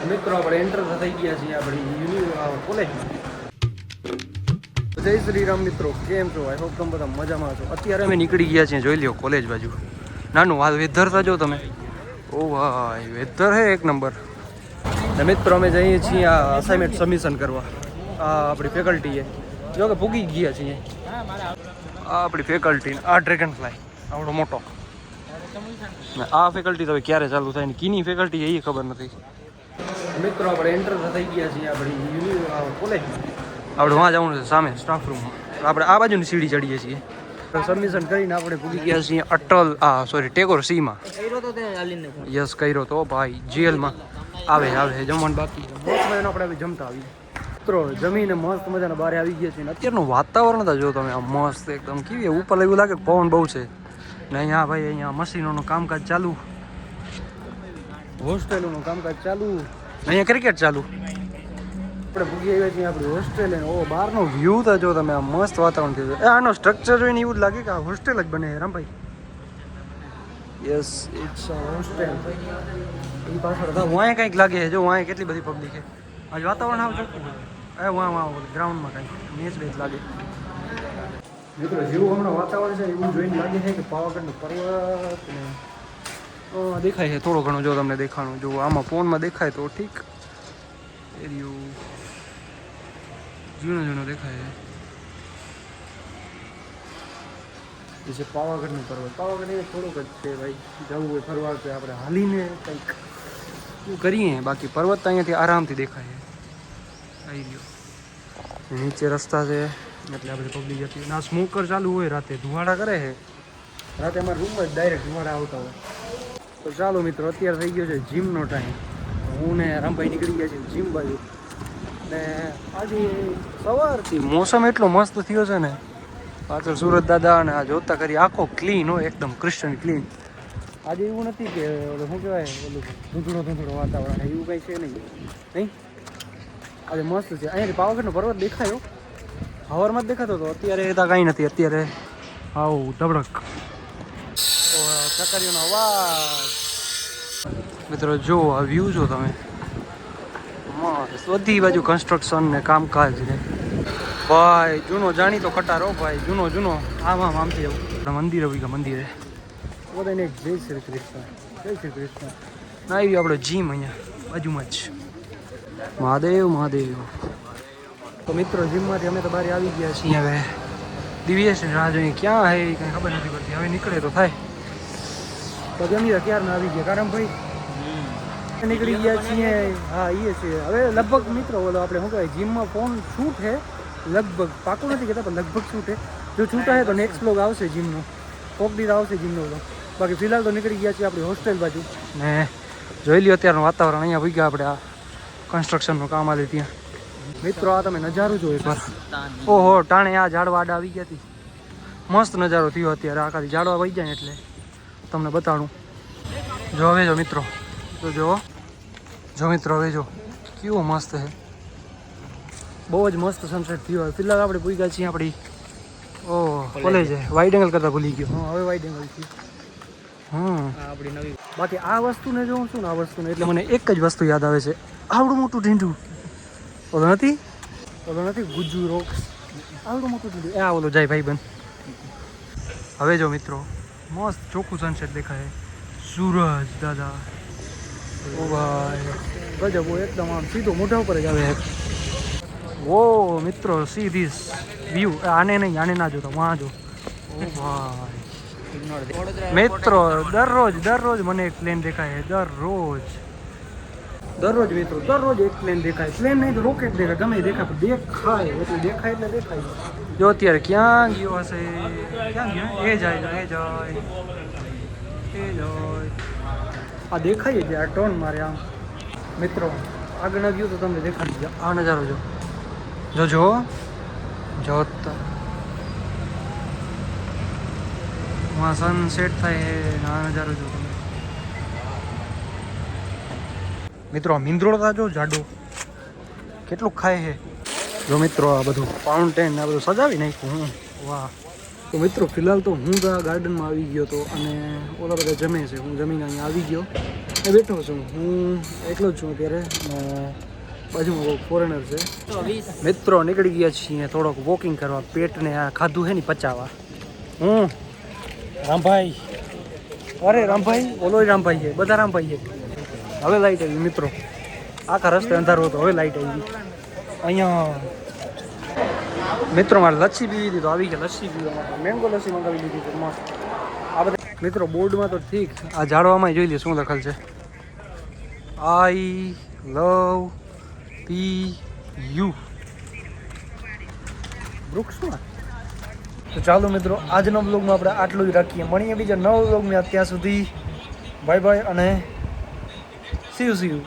મિત્રો આપણે એન્ટર થઈ ગયા છીએ આપણી કોલેજમાં. જય શ્રી રામ મિત્રો, કેમ છો? આઈ હોપ તમે બધા મજામાં છો. અત્યારે અમે નીકળી ગયા છીએ, જોઈ લ્યો કોલેજ બાજુ. નાનું હાલ વેધર થજો તમે. ઓ ભાઈ વેધર હે એક નંબર. ને મિત્રો અમે જઈએ છીએ આ અસાઇનમેન્ટ સબમિશન કરવા. આ આપણી ફેકલ્ટી છે, જો કે ભૂગી ગયા છીએ. આ આપણી ફેકલ્ટી, આ ડ્રેગન ફ્લાય આવડો મોટો. આ ફેકલ્ટી તો ક્યારે ચાલુ થાય ને કીની ફેકલ્ટી છે એ ખબર નથી. મિત્રો આપણે એન્ટર થઈ ગયા છીએ આપણી કોલેજમાં. આપણે વાં જવાનું છે સામે સ્ટાફ રૂમમાં. આપણે આ બાજુની સીડી ચડીએ છીએ. સબમિશન કરીને આપણે ભૂલી ગયા છીએ અટલ ટેગોર સીમાં. યસ કર્યો તો ભાઈ. જેલમાં આવે જમવાનું બાકી મસ્ત મજાનો આપણે જમતા આવીએ. મિત્રો જમીને મસ્ત મજાના બહાર આવી ગયા છીએ. અત્યારનું વાતાવરણ તો જો તમે આ મસ્ત એકદમ કેવી ઉપર એવું લાગે પવન બહુ છે ને. અહીંયા ભાઈ અહીંયા મશીનોનું કામકાજ ચાલુ, હોસ્ટેલોનું કામકાજ ચાલુ, અહીંયા ક્રિકેટ ચાલુ. આપણે ભૂગી આવ્યા છીએ આપણી હોસ્ટેલ. ઓ બહારનો વ્યૂ તો જો તમે, આ મસ્ત વાતાવરણ થયું છે. આનો સ્ટ્રક્ચર જોઈને એવું જ લાગે કે આ હોસ્ટેલ જ બને છે Rambhai. Yes it's a hostel. એ પાછળ વાંય કંઈક લાગે છે, જો વાંય કેટલી બધી પબ્લિક છે. આજ વાતાવરણ આવું ચોખ્ખું હોય. વાં ગ્રાઉન્ડમાં કંઈક મેચ બેચ લાગે. મિત્રો જેવું હમણાં વાતાવરણ છે એવું જોઈને લાગે છે કે પાવાગઢનો પર્વત ને દેખાય છે થોડો ઘણો. જો તમને દેખાણું, જો આમાં ફોનમાં દેખાય તો ઠીક. એરિયો ઝીણો દેખાય છે પાવાગઢનું પર્વત. પાવાગઢ એ થોડુંક જ છે ભાઈ. જવું હોય ફરવા તો આપણે હાલીને કંઈક શું કરીએ, બાકી પર્વત તો અહીંયાથી આરામથી દેખાય છે. આવી ગયો નીચે રસ્તા છે એટલે આપણે પબ્લિક હતી. ના સ્મોકર ચાલુ હોય રાતે, ધુમાડા કરે છે રાતે. અમારા રૂમમાં જ ડાયરેક્ટ ધુમાડા આવતા હોય. તો ચાલો મિત્રો, અત્યારે થઈ ગયો છે જીમનો ટાઈમ. હું ને રામભાઈ નીકળી ગયા છે જીમ બાજુ. ને આજે સવારથી મોસમ એટલો મસ્ત થયો છે ને. પાછળ સુરત દાદા અને આ જોતા કરી આખો ક્લીન હોય, એકદમ ક્રિસ્ટન ક્લીન. આજે એવું નથી કે ઓલું શું કહેવાય, ઓલું ધૂંધળો વાતાવરણ એવું કંઈ છે નહીં. આજે મસ્ત છે. અહીંયાથી પાવાગઢનો પર્વત દેખાયો, હવારમાં જ દેખાતો હતો. અત્યારે ત્યાં કાંઈ નથી. અત્યારે આવું ધબડક ચકરીઓનો અવાજ. મિત્રો જો આ વ્યૂ જો તમે, બધી બાજુ કન્સ્ટ્રક્શન ને કામકાજ ને ભાઈ. જૂનો જાણીતો ખટારો ભાઈ, જૂનો આમથી આવું મંદિરે વઈ ગયા. મંદિરે બધાને જય શ્રી કૃષ્ણ. ના આવી આપણો જીમ અહીંયા બાજુમાં જ. મહાદેવ. તો મિત્રો જીમમાંથી અમે તો બહાર આવી ગયા છીએ. હવે દિવ્યેશ રાહ જોઈએ ક્યાં હે કંઈ ખબર નથી પડતી. હવે નીકળે તો થાય. તો જમી ક્યારના આવી ગયા કારણ ભાઈ નીકળી ગયા છીએ. હા એ છે. હવે લગભગ મિત્રો બોલો આપણે શું કહેવાય, જીમમાં ફોન શૂટ છે લગભગ, પાકું નથી કહેતા પણ લગભગ શૂટ છે. જો છૂટા છે તો નેક્સ્ટ બ્લોગ આવશે જીમનો, કોક દી આવશે જીમનો બ્લોગ. બાકી ફિલહાલ તો નીકળી ગયા છીએ આપણી હોસ્ટેલ બાજુ. ને જોઈ લ્યો અત્યારનું વાતાવરણ. અહીંયા ભૂઈ ગયા આપણે આ કન્સ્ટ્રક્શનનું કામ આલે ત્યાં. મિત્રો આ તમે નજારો જો એકવાર. ઓહો ટાણે આ ઝાડવા આડા આવી ગયા હતી. મસ્ત નજારો થયો અત્યારે. આ ખાલી ઝાડવા વહી જાય એટલે તમને બતાડું. જો હવે જો મિત્રો, તો જો મિત્રો હવે જો કેવો મસ્ત છે. બહુ જ મસ્ત સનસેટ થયો. ફિલહાલ આપણે પૂરી ગયા છીએ આપણી કોલેજ. વાઇડ એંગલ કરતાં ભૂલી ગયો. હા હવે વાઇડ એંગલ થયું. આપણી નવી. બાકી આ વસ્તુને જોઉં છું ને, આ વસ્તુને એટલે મને એક જ વસ્તુ યાદ આવે છે. આવડું મોટું ઢીંઢું ઓલો નથી ગુજ્જુ રોક્સ. આવડું મોટું ઢીંઢું આ ઓલો જાય ભાઈબંધ. હવે જો મિત્રો મસ્ત ચોખ્ખું સનસેટ દેખાય. સૂરજ દાદા ઓ ભાઈ ગજબ. એકદમ આમ સીધો મોઢા ઉપર જ આવે. ઓ મિત્રો સી ધીસ વ્યૂ. આને નહીં, આને ના જોતા, વાં જો. ઓ ભાઈ મિત્રો દરરોજ મને એક પ્લેન દેખાય. દરરોજ મિત્રો દરરોજ એક પ્લેન દેખાય. પ્લેન નહીં તો રોકેટ દેખાય, ગમે દેખાય પણ દેખાય એટલે દેખાય. જો અત્યારે ક્યાં ગયો હશે, ક્યાં ગયો? એ જાય. આ દેખાય છે આ ટોન મારે આમ. મિત્રો આગળના વ્યૂ તો તમને દેખાડી દે. આ નજારો જો સનસેટ થાય. આ નજારો જો તમે મિત્રો. મીંદ્રોળો જો જાડો કેટલું ખાય છે. જો મિત્રો આ બધું ફાઉન્ટેન આ બધું સજાવી નાખ્યું. વાહ. તો મિત્રો ફિલહાલ તો હું તો આ ગાર્ડનમાં આવી ગયો હતો અને ઓલા બધા જમે છે. હું જમીને અહીંયા આવી ગયો. બેઠો છું હું એકલો જ છું અત્યારે બાજુમાં કોઈ ફોરેનર છે. મિત્રો નીકળી ગયા છીએ થોડોક વોકિંગ કરવા, પેટને આ ખાધું છે ને પચાવવા. રામભાઈ, અરે રામભાઈ, ઓલો રામભાઈ છે, બધા રામભાઈ છે. હવે લાઈટ આવી મિત્રો, આખા રસ્તે અંધારો હતો, હવે લાઈટ આવી અહીંયા. મિત્રો મારે લસ્સી પીવી હતી તો આવી ગયા લસ્સી પીવા માટે, મેંગો લસ્સી મંગાવી લીધી છે મસ્ત. આ બધા મિત્રો બોર્ડમાં તો ઠીક, આ ઝાડવામાં જોઈ લે શું લખેલ છે. આઈ લવ PU વૃક્ષમાં. તો ચાલો મિત્રો, આજનો બ્લોગમાં આપણે આટલું જ રાખીએ. મળીએ બીજા નવો બ્લોગમાં. ત્યાં સુધી બાય બાય અને સી યુ.